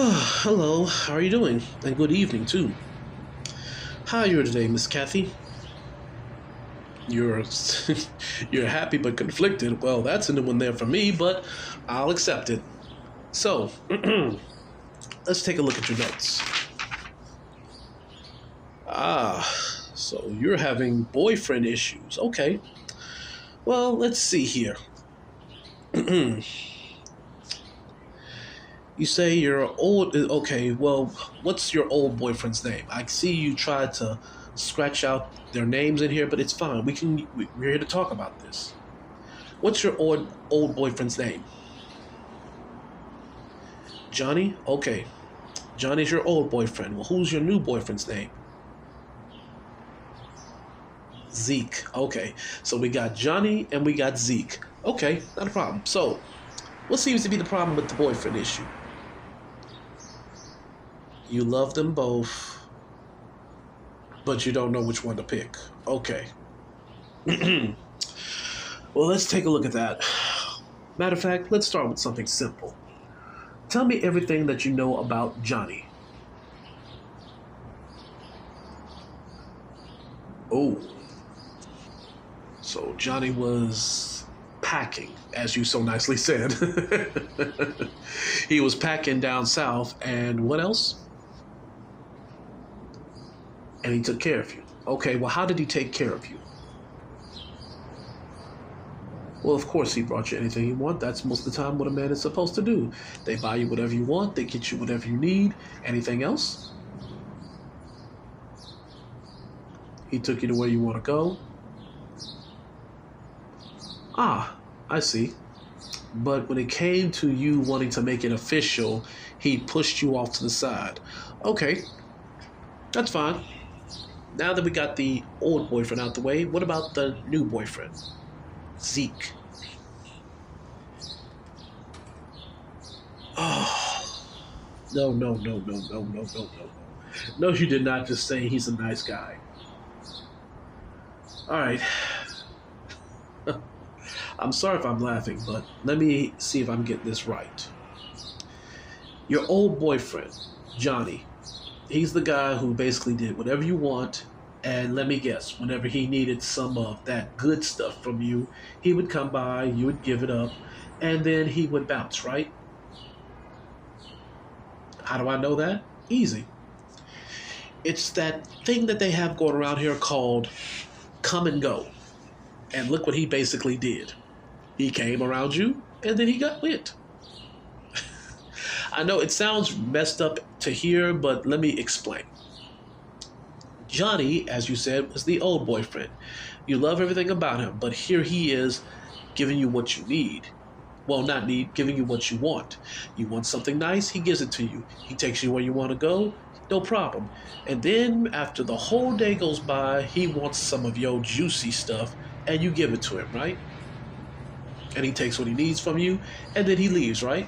Hello, how are you doing? And good evening, too. How are you today, Miss Kathy? You're you're happy but conflicted. Well, that's a new one there for me, but I'll accept it. So, let's take a look at your notes. Ah, so you're having boyfriend issues. Okay. Well, let's see here. You say you're old. Okay, well, what's your old boyfriend's name? I see you tried to scratch out their names in here, but it's fine. We're here to talk about this. What's your old boyfriend's name? Johnny? Okay. Johnny's your old boyfriend. Well, who's your new boyfriend's name? Zeke. Okay. So we got Johnny and we got Zeke. Okay, not a problem. So, what seems to be the problem with the boyfriend issue? You love them both, but you don't know which one to pick. Okay. Well, let's take a look at that. Matter of fact, let's start with something simple. Tell me everything that you know about Johnny. Oh, so Johnny was packing, as you so nicely said. He was packing down south, and what else? And he took care of you. Okay, well, how did he take care of you? Well, of course, he brought you anything you want. That's most of the time what a man is supposed to do. They buy you whatever you want, they get you whatever you need. Anything else? He took you to where you want to go. Ah, I see. But when it came to you wanting to make it official, he pushed you off to the side. Okay, that's fine. Now that we got the old boyfriend out the way, what about the new boyfriend? Zeke. Oh, no. No, you did not just say he's a nice guy. All right. I'm sorry if I'm laughing, but let me see if I'm getting this right. Your old boyfriend, Johnny, he's the guy who basically did whatever you want. And let me guess, whenever he needed some of that good stuff from you, he would come by, you would give it up, and then he would bounce, right? How do I know that? Easy. It's that thing that they have going around here called come and go. And look what he basically did. He came around you, and then he got went. I know it sounds messed up to hear, but let me explain. Johnny, as you said, was the old boyfriend. You love everything about him, but here he is giving you what you need. Well, not need, giving you what you want. You want something nice, he gives it to you. He takes you where you want to go, no problem. And then after the whole day goes by, he wants some of your juicy stuff, and you give it to him, right? And he takes what he needs from you, and then he leaves, right?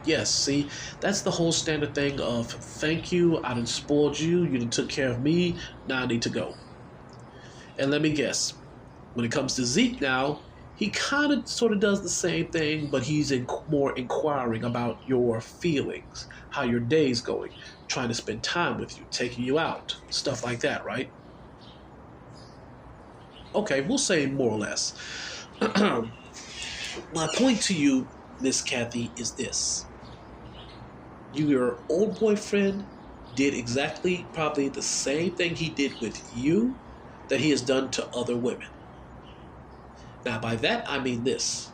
Yes, see, that's the whole standard thing of thank you, I done spoiled you, you done took care of me, now I need to go. And let me guess, when it comes to Zeke now, he kind of sort of does the same thing, but he's more inquiring about your feelings, how your day's going, trying to spend time with you, taking you out, stuff like that, right? Okay, we'll say more or less. My point to you, Miss Kathy, is this. Your old boyfriend did exactly probably the same thing he did with you that he has done to other women. Now, by that, I mean this.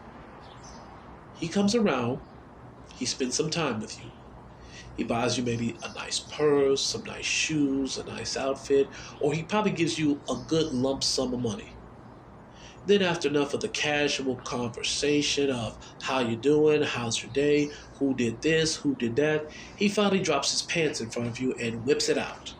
He comes around, he spends some time with you. He buys you maybe a nice purse, some nice shoes, a nice outfit, or he probably gives you a good lump sum of money. Then after enough of the casual conversation of how you doing, how's your day, who did this, who did that, he finally drops his pants in front of you and whips it out.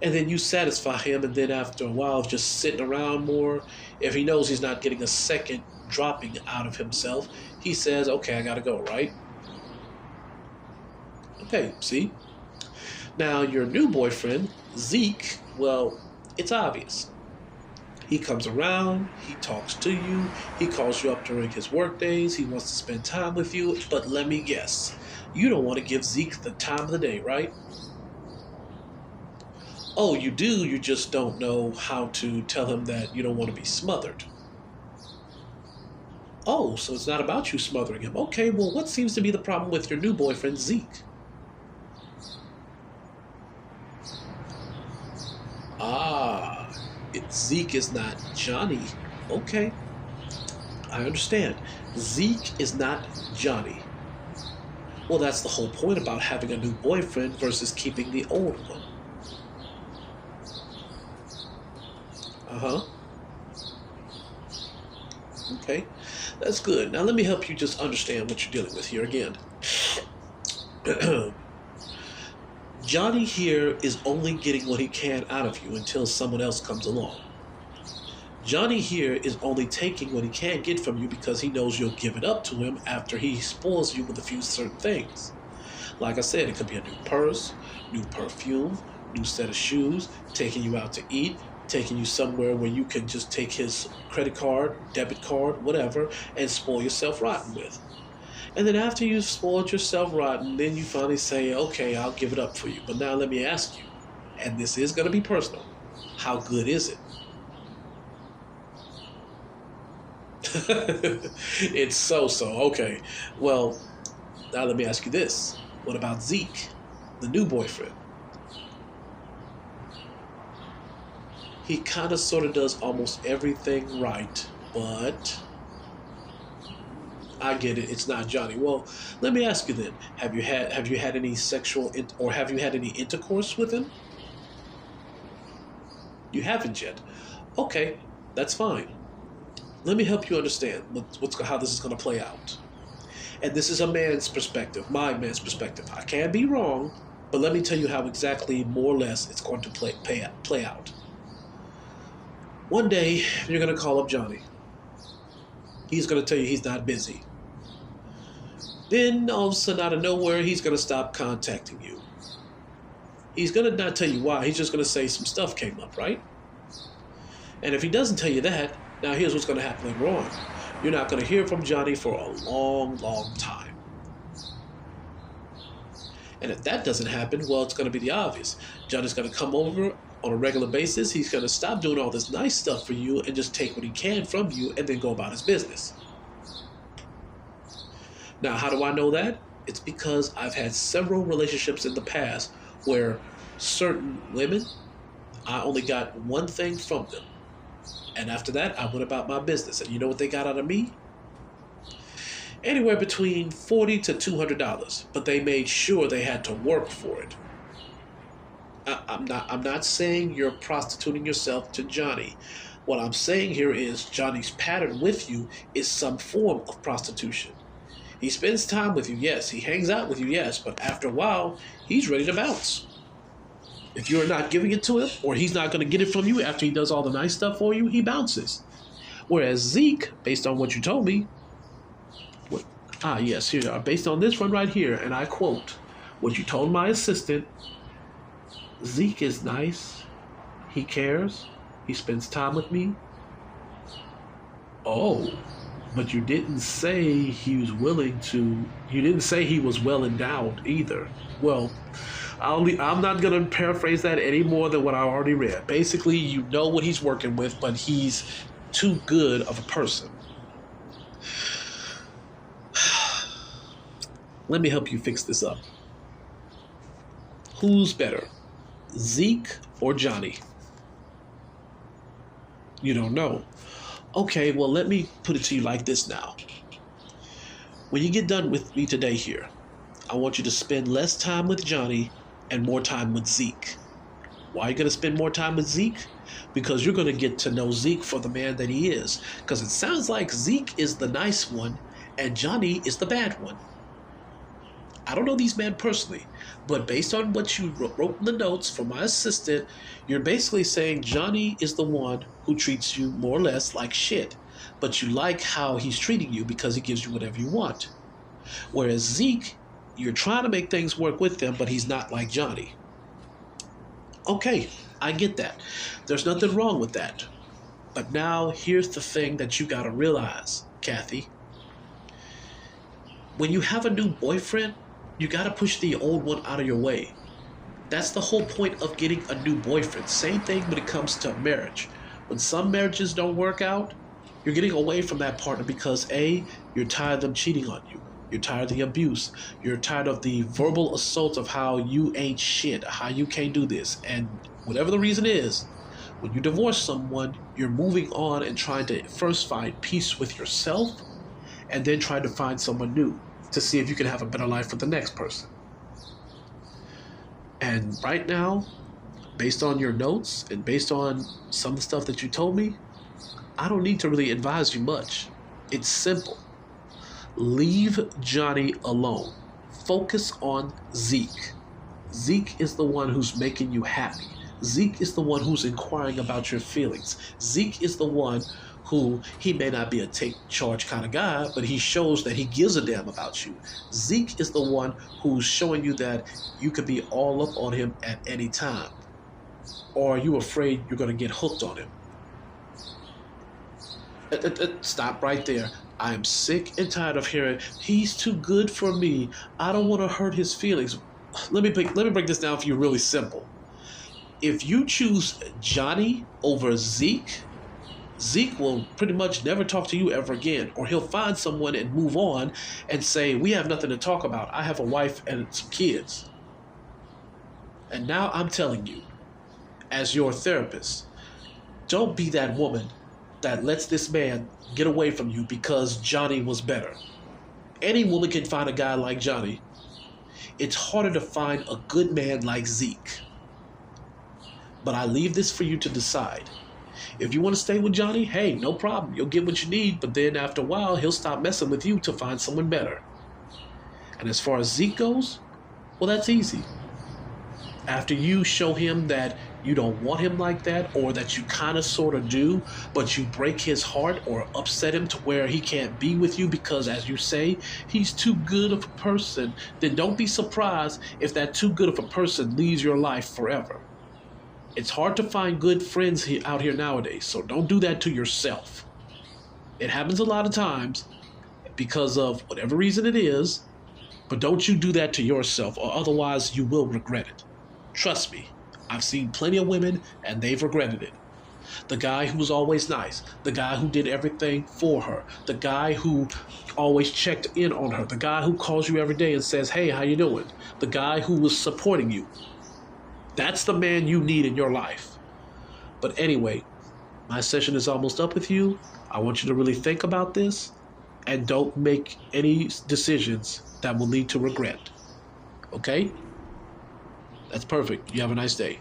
And then you satisfy him, and then after a while of just sitting around more, if he knows he's not getting a second dropping out of himself, he says, okay, I gotta go, right? Okay, see? Now your new boyfriend, Zeke, well, it's obvious. He comes around, he talks to you, he calls you up during his work days, he wants to spend time with you, but let me guess, you don't want to give Zeke the time of the day, right? Oh, you do, you just don't know how to tell him that you don't want to be smothered. Oh, so it's not about you smothering him. Okay, well, what seems to be the problem with your new boyfriend, Zeke? Ah, Zeke is not Johnny. Okay, I understand. Zeke is not Johnny. Well, that's the whole point about having a new boyfriend versus keeping the old one. Uh huh. Okay, that's good. Now, let me help you just understand what you're dealing with here again. Johnny here is only getting what he can out of you until someone else comes along. Johnny here is only taking what he can get from you because he knows you'll give it up to him after he spoils you with a few certain things. Like I said, it could be a new purse, new perfume, new set of shoes, taking you out to eat, taking you somewhere where you can just take his credit card, debit card, whatever, and spoil yourself rotten with. And then after you've spoiled yourself rotten, then you finally say, okay, I'll give it up for you. But now let me ask you, and this is going to be personal, how good is it? It's so-so. Okay. Well, now let me ask you this. What about Zeke, the new boyfriend? He kind of sort of does almost everything right, but I get it. It's not Johnny. Well, let me ask you then. Have you had any sexual or have you had any intercourse with him? You haven't yet. Okay, that's fine. Let me help you understand how this is going to play out. And this is a man's perspective, my man's perspective. I can be wrong, but let me tell you how exactly, more or less, it's going to play out. One day, you're going to call up Johnny. He's going to tell you he's not busy. Then, all of a sudden, out of nowhere, he's going to stop contacting you. He's going to not tell you why. He's just going to say some stuff came up, right? And if he doesn't tell you that, now here's what's going to happen later on. You're not going to hear from Johnny for a long, long time. And if that doesn't happen, well, it's going to be the obvious. Johnny's going to come over on a regular basis. He's going to stop doing all this nice stuff for you and just take what he can from you and then go about his business. Now, how do I know that? It's because I've had several relationships in the past where certain women, I only got one thing from them. And after that, I went about my business. And you know what they got out of me? Anywhere between $40 to $200. But they made sure they had to work for it. I'm not saying you're prostituting yourself to Johnny. What I'm saying here is Johnny's pattern with you is some form of prostitution. He spends time with you, yes. He hangs out with you, yes. But after a while, he's ready to bounce. If you're not giving it to him, or he's not going to get it from you after he does all the nice stuff for you, he bounces. Whereas Zeke, based on what you told me, yes, here you are. Based on this one right here, and I quote, what you told my assistant, Zeke is nice, he cares, he spends time with me. Oh, but you didn't say he was you didn't say he was well endowed either. Well, I'm not going to paraphrase that any more than what I already read. Basically, you know what he's working with, but he's too good of a person. Let me help you fix this up. Who's better, Zeke or Johnny? You don't know. Okay, well, let me put it to you like this now. When you get done with me today here, I want you to spend less time with Johnny and more time with Zeke. Why are you going to spend more time with Zeke? Because you're going to get to know Zeke for the man that he is. Because it sounds like Zeke is the nice one and Johnny is the bad one. I don't know these men personally, but based on what you wrote in the notes for my assistant, you're basically saying Johnny is the one who treats you more or less like shit, but you like how he's treating you because he gives you whatever you want. Whereas Zeke, you're trying to make things work with him, but he's not like Johnny. Okay, I get that. There's nothing wrong with that. But now here's the thing that you gotta realize, Kathy. When you have a new boyfriend, you gotta push the old one out of your way. That's the whole point of getting a new boyfriend. Same thing when it comes to marriage. When some marriages don't work out, you're getting away from that partner because A, you're tired of them cheating on you. You're tired of the abuse. You're tired of the verbal assault of how you ain't shit, how you can't do this. And whatever the reason is, when you divorce someone, you're moving on and trying to first find peace with yourself and then trying to find someone new to see if you can have a better life with the next person. And right now, based on your notes and based on some of the stuff that you told me, I don't need to really advise you much. It's simple. Leave Johnny alone. Focus on Zeke. Zeke is the one who's making you happy. Zeke is the one who's inquiring about your feelings. Zeke is the one who, he may not be a take charge kind of guy, but he shows that he gives a damn about you. Zeke is the one who's showing you that you could be all up on him at any time. Or are you afraid you're going to get hooked on him? Stop right there. I am sick and tired of hearing, he's too good for me. I don't want to hurt his feelings. Let me break this down for you really simple. If you choose Johnny over Zeke, Zeke will pretty much never talk to you ever again, or he'll find someone and move on and say, we have nothing to talk about. I have a wife and some kids. And now I'm telling you, as your therapist, don't be that woman that lets this man get away from you because Johnny was better. Any woman can find a guy like Johnny. It's harder to find a good man like Zeke. But I leave this for you to decide. If you want to stay with Johnny, hey, no problem. You'll get what you need, but then after a while, he'll stop messing with you to find someone better. And as far as Zeke goes, well, that's easy. After you show him that you don't want him like that, or that you kind of sort of do, but you break his heart or upset him to where he can't be with you because, as you say, he's too good of a person, then don't be surprised if that too good of a person leaves your life forever. It's hard to find good friends out here nowadays, so don't do that to yourself. It happens a lot of times because of whatever reason it is, but don't you do that to yourself, or otherwise you will regret it. Trust me, I've seen plenty of women and they've regretted it. The guy who was always nice, the guy who did everything for her, the guy who always checked in on her, the guy who calls you every day and says, hey, how you doing? The guy who was supporting you. That's the man you need in your life. But anyway, my session is almost up with you. I want you to really think about this and don't make any decisions that will lead to regret. Okay? That's perfect. You have a nice day.